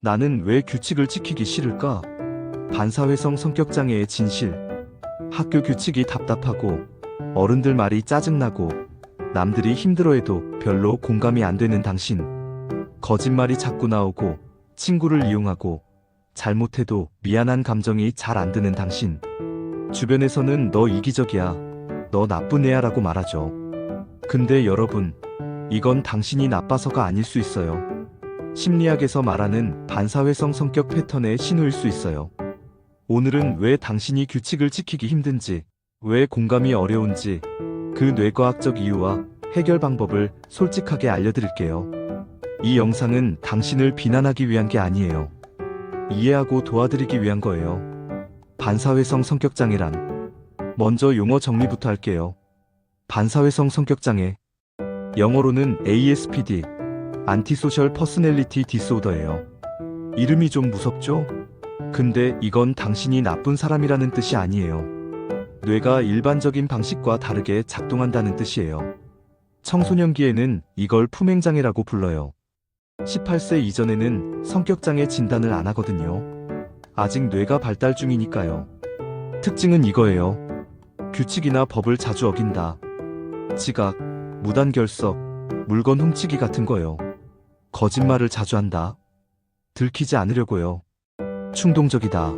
나는 왜 규칙을 지키기 싫을까? 반사회성 성격장애의 진실. 학교 규칙이 답답하고 어른들 말이 짜증나고 남들이 힘들어해도 별로 공감이 안 되는 당신. 거짓말이 자꾸 나오고 친구를 이용하고 잘못해도 미안한 감정이 잘 안 드는 당신. 주변에서는 너 이기적이야, 너 나쁜 애야라고 말하죠. 근데 여러분, 이건 당신이 나빠서가 아닐 수 있어요. 심리학에서 말하는 반사회성 성격 패턴의 신호일 수 있어요. 오늘은 왜 당신이 규칙을 지키기 힘든지, 왜 공감이 어려운지, 그 뇌과학적 이유와 해결 방법을 솔직하게 알려드릴게요. 이 영상은 당신을 비난하기 위한 게 아니에요. 이해하고 도와드리기 위한 거예요. 반사회성 성격장애란. 먼저 용어 정리부터 할게요. 반사회성 성격장애. 영어로는 ASPD, Antisocial Personality Disorder예요. 이름이 좀 무섭죠? 근데 이건 당신이 나쁜 사람이라는 뜻이 아니에요. 뇌가 일반적인 방식과 다르게 작동한다는 뜻이에요. 청소년기에는 이걸 품행장애라고 불러요. 18세 이전에는 성격장애 진단을 안 하거든요. 아직 뇌가 발달 중이니까요. 특징은 이거예요. 규칙이나 법을 자주 어긴다. 지각, 무단결석, 물건 훔치기 같은 거요. 거짓말을 자주 한다. 들키지 않으려고요. 충동적이다.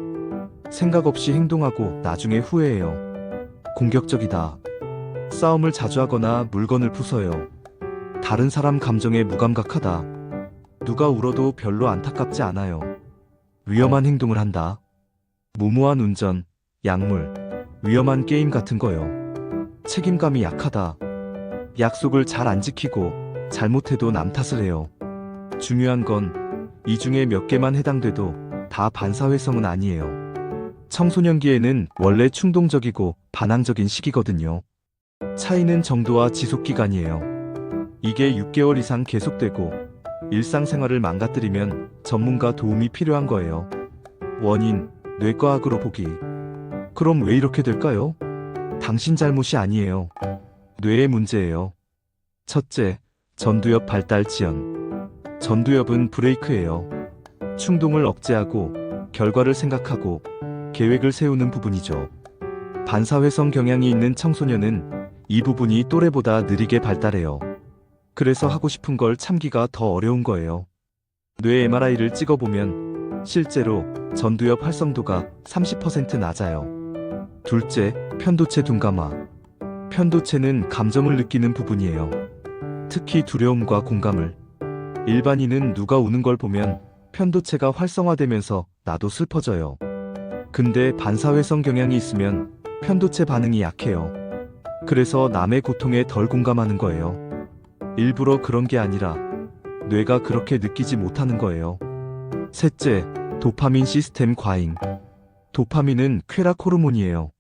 생각 없이 행동하고 나중에 후회해요. 공격적이다. 싸움을 자주 하거나 물건을 부숴요. 다른 사람 감정에 무감각하다. 누가 울어도 별로 안타깝지 않아요. 위험한 행동을 한다. 무모한 운전, 약물, 위험한 게임 같은 거요. 책임감이 약하다. 약속을 잘 안 지키고 잘못해도 남 탓을 해요. 중요한 건 이 중에 몇 개만 해당돼도 다 반사회성은 아니에요. 청소년기에는 원래 충동적이고 반항적인 시기거든요. 차이는 정도와 지속기간이에요. 이게 6개월 이상 계속되고 일상생활을 망가뜨리면 전문가 도움이 필요한 거예요. 원인, 뇌과학으로 보기. 그럼 왜 이렇게 될까요? 당신 잘못이 아니에요. 뇌의 문제예요. 첫째, 전두엽 발달 지연. 전두엽은 브레이크예요. 충동을 억제하고 결과를 생각하고 계획을 세우는 부분이죠. 반사회성 경향이 있는 청소년은 이 부분이 또래보다 느리게 발달해요. 그래서 하고 싶은 걸 참기가 더 어려운 거예요. 뇌 MRI를 찍어보면 실제로 전두엽 활성도가 30% 낮아요. 둘째, 편도체 둔감화. 편도체는 감정을 느끼는 부분이에요. 특히 두려움과 공감을. 일반인은 누가 우는 걸 보면 편도체가 활성화되면서 나도 슬퍼져요. 근데 반사회성 경향이 있으면 편도체 반응이 약해요. 그래서 남의 고통에 덜 공감하는 거예요. 일부러 그런 게 아니라 뇌가 그렇게 느끼지 못하는 거예요. 셋째, 도파민 시스템 과잉. 도파민은 쾌락 호르몬이에요.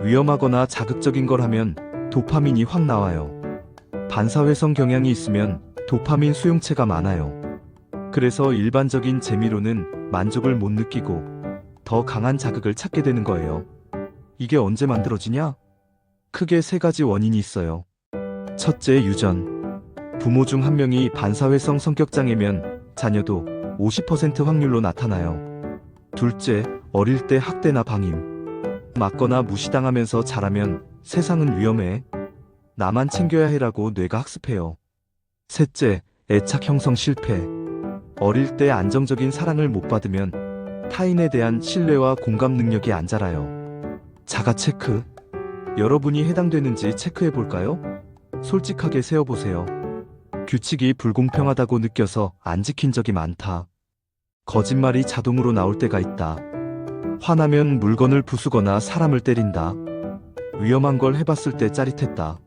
위험하거나 자극적인 걸 하면 도파민이 확 나와요. 반사회성 경향이 있으면 도파민 수용체가 많아요. 그래서 일반적인 재미로는 만족을 못 느끼고 더 강한 자극을 찾게 되는 거예요. 이게 언제 만들어지냐? 크게 세 가지 원인이 있어요. 첫째, 유전. 부모 중 한 명이 반사회성 성격장애면 자녀도 50% 확률로 나타나요. 둘째, 어릴 때 학대나 방임. 맞거나 무시당하면서 자라면 세상은 위험해. 나만 챙겨야 해라고 뇌가 학습해요. 셋째, 애착 형성 실패. 어릴 때 안정적인 사랑을 못 받으면 타인에 대한 신뢰와 공감 능력이 안 자라요. 자가 체크. 여러분이 해당되는지 체크해 볼까요? 솔직하게 세어보세요. 규칙이 불공평하다고 느껴서 안 지킨 적이 많다. 거짓말이 자동으로 나올 때가 있다. 화나면 물건을 부수거나 사람을 때린다. 위험한 걸 해봤을 때 짜릿했다.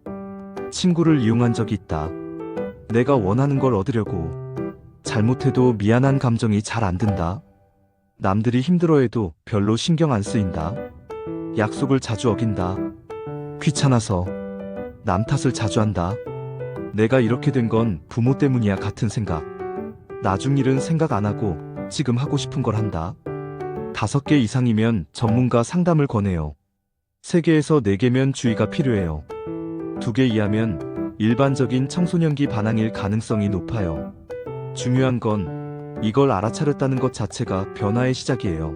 친구를 이용한 적이 있다. 내가 원하는 걸 얻으려고. 잘못해도 미안한 감정이 잘 안 든다. 남들이 힘들어해도 별로 신경 안 쓰인다. 약속을 자주 어긴다. 귀찮아서. 남 탓을 자주 한다. 내가 이렇게 된 건 부모 때문이야 같은 생각. 나중 일은 생각 안 하고 지금 하고 싶은 걸 한다. 5개 이상이면 전문가 상담을 권해요. 3개에서 4개면 주의가 필요해요. 2개 이하면 일반적인 청소년기 반항일 가능성이 높아요. 중요한 건 이걸 알아차렸다는 것 자체가 변화의 시작이에요.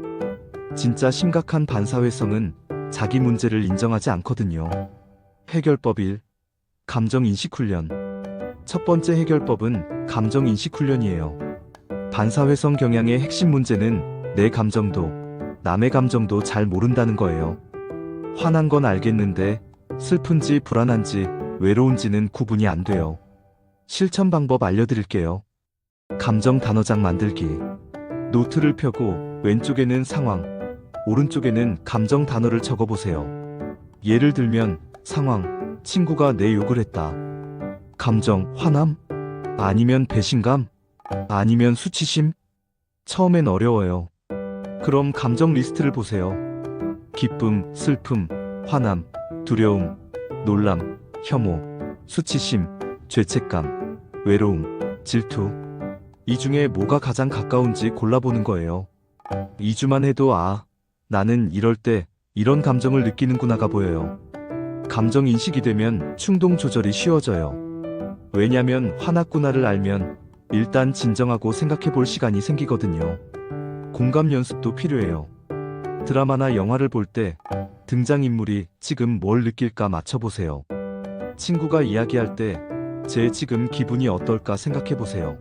진짜 심각한 반사회성은 자기 문제를 인정하지 않거든요. 해결법 1. 감정인식 훈련. 첫 번째 해결법은 감정인식 훈련이에요. 반사회성 경향의 핵심 문제는 내 감정도, 남의 감정도 잘 모른다는 거예요. 화난 건 알겠는데 슬픈지 불안한지 외로운지는 구분이 안 돼요. 실천 방법 알려드릴게요. 감정 단어장 만들기. 노트를 펴고 왼쪽에는 상황, 오른쪽에는 감정 단어를 적어보세요. 예를 들면 상황, 친구가 내 욕을 했다. 감정, 화남? 아니면 배신감? 아니면 수치심? 처음엔 어려워요. 그럼 감정 리스트를 보세요. 기쁨, 슬픔, 화남, 두려움, 놀람, 혐오, 수치심, 죄책감, 외로움, 질투. 이 중에 뭐가 가장 가까운지 골라보는 거예요. 2주만 해도 나는 이럴 때 이런 감정을 느끼는구나가 보여요. 감정 인식이 되면 충동 조절이 쉬워져요. 왜냐면 화났구나를 알면 일단 진정하고 생각해 볼 시간이 생기거든요. 공감 연습도 필요해요. 드라마나 영화를 볼 때 등장인물이 지금 뭘 느낄까 맞춰보세요. 친구가 이야기할 때 제 지금 기분이 어떨까 생각해보세요.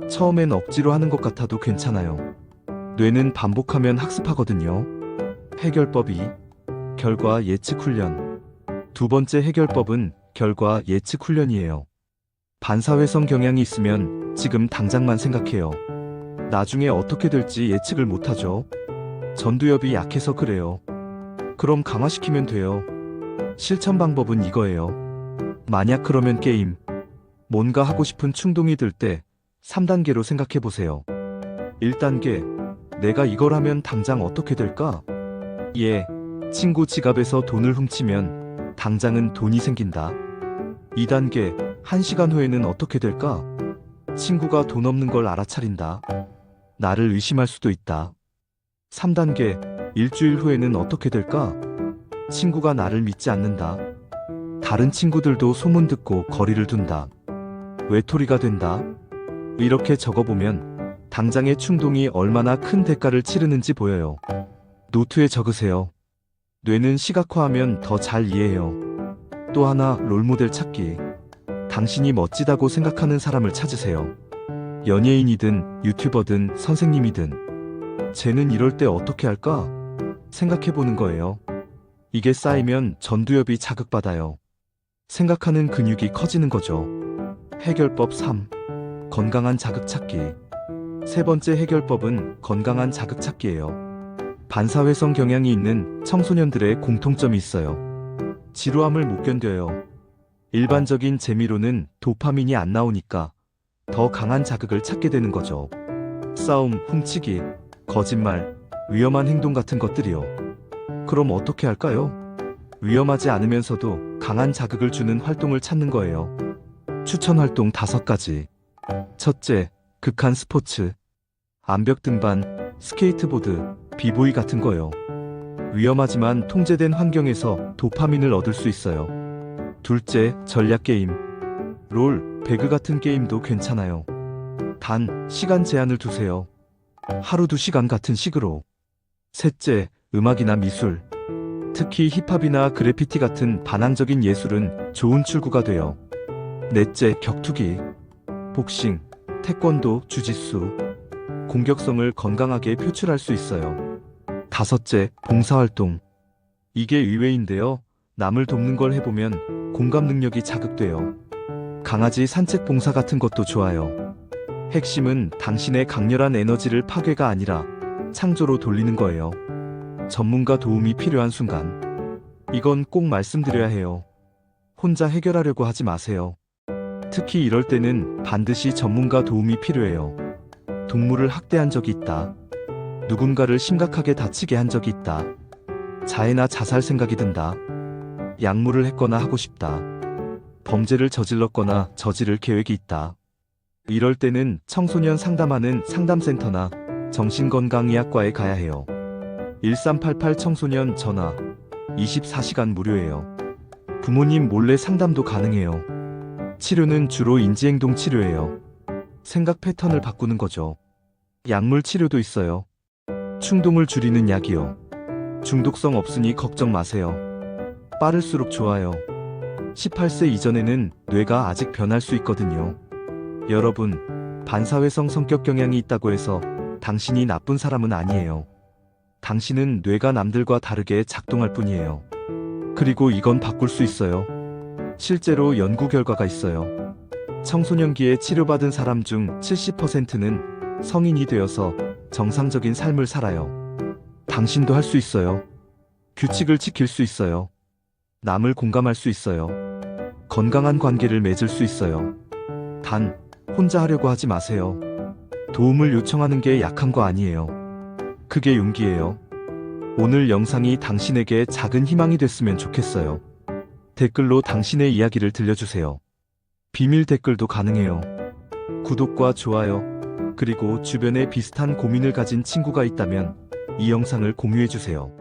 처음엔 억지로 하는 것 같아도 괜찮아요. 뇌는 반복하면 학습하거든요. 해결법 2. 결과 예측 훈련. 두 번째 해결법은 결과 예측 훈련이에요. 반사회성 경향이 있으면 지금 당장만 생각해요. 나중에 어떻게 될지 예측을 못하죠. 전두엽이 약해서 그래요. 그럼 강화시키면 돼요. 실천 방법은 이거예요. 만약 그러면 게임. 뭔가 하고 싶은 충동이 들 때 3단계로 생각해보세요. 1단계. 내가 이걸 하면 당장 어떻게 될까? 친구 지갑에서 돈을 훔치면 당장은 돈이 생긴다. 2단계. 1시간 후에는 어떻게 될까? 친구가 돈 없는 걸 알아차린다. 나를 의심할 수도 있다. 3단계. 일주일 후에는 어떻게 될까? 친구가 나를 믿지 않는다. 다른 친구들도 소문 듣고 거리를 둔다. 외톨이가 된다. 이렇게 적어보면 당장의 충동이 얼마나 큰 대가를 치르는지 보여요. 노트에 적으세요. 뇌는 시각화하면 더 잘 이해해요. 또 하나, 롤모델 찾기. 당신이 멋지다고 생각하는 사람을 찾으세요. 연예인이든 유튜버든 선생님이든. 쟤는 이럴 때 어떻게 할까? 생각해보는 거예요. 이게 쌓이면 전두엽이 자극받아요. 생각하는 근육이 커지는 거죠. 해결법 3. 건강한 자극 찾기. 세 번째 해결법은 건강한 자극 찾기예요. 반사회성 경향이 있는 청소년들의 공통점이 있어요. 지루함을 못 견뎌요. 일반적인 재미로는 도파민이 안 나오니까 더 강한 자극을 찾게 되는 거죠. 싸움, 훔치기, 거짓말, 위험한 행동 같은 것들이요. 그럼 어떻게 할까요? 위험하지 않으면서도 강한 자극을 주는 활동을 찾는 거예요. 추천 활동 5가지. 첫째, 극한 스포츠. 암벽 등반, 스케이트보드, 비보이 같은 거요. 위험하지만 통제된 환경에서 도파민을 얻을 수 있어요. 둘째, 전략 게임. 롤, 배그 같은 게임도 괜찮아요. 단, 시간 제한을 두세요. 하루 2시간 같은 식으로. 셋째, 음악이나 미술. 특히 힙합이나 그래피티 같은 반항적인 예술은 좋은 출구가 돼요. 넷째, 격투기. 복싱, 태권도, 주짓수. 공격성을 건강하게 표출할 수 있어요. 다섯째, 봉사활동. 이게 의외인데요. 남을 돕는 걸 해보면 공감 능력이 자극돼요. 강아지 산책 봉사 같은 것도 좋아요. 핵심은 당신의 강렬한 에너지를 파괴가 아니라 창조로 돌리는 거예요. 전문가 도움이 필요한 순간. 이건 꼭 말씀드려야 해요. 혼자 해결하려고 하지 마세요. 특히 이럴 때는 반드시 전문가 도움이 필요해요. 동물을 학대한 적이 있다. 누군가를 심각하게 다치게 한 적이 있다. 자해나 자살 생각이 든다. 약물을 했거나 하고 싶다. 범죄를 저질렀거나 저지를 계획이 있다. 이럴 때는 청소년 상담하는 상담센터나 정신건강의학과에 가야 해요. 1388 청소년 전화. 24시간 무료예요. 부모님 몰래 상담도 가능해요. 치료는 주로 인지행동 치료예요. 생각 패턴을 바꾸는 거죠. 약물 치료도 있어요. 충동을 줄이는 약이요. 중독성 없으니 걱정 마세요. 빠를수록 좋아요. 18세 이전에는 뇌가 아직 변할 수 있거든요. 여러분, 반사회성 성격 경향이 있다고 해서 당신이 나쁜 사람은 아니에요. 당신은 뇌가 남들과 다르게 작동할 뿐이에요. 그리고 이건 바꿀 수 있어요. 실제로 연구 결과가 있어요. 청소년기에 치료받은 사람 중 70%는 성인이 되어서 정상적인 삶을 살아요. 당신도 할 수 있어요. 규칙을 지킬 수 있어요. 남을 공감할 수 있어요. 건강한 관계를 맺을 수 있어요. 단, 혼자 하려고 하지 마세요. 도움을 요청하는 게 약한 거 아니에요. 그게 용기예요. 오늘 영상이 당신에게 작은 희망이 됐으면 좋겠어요. 댓글로 당신의 이야기를 들려주세요. 비밀 댓글도 가능해요. 구독과 좋아요, 그리고 주변에 비슷한 고민을 가진 친구가 있다면 이 영상을 공유해주세요.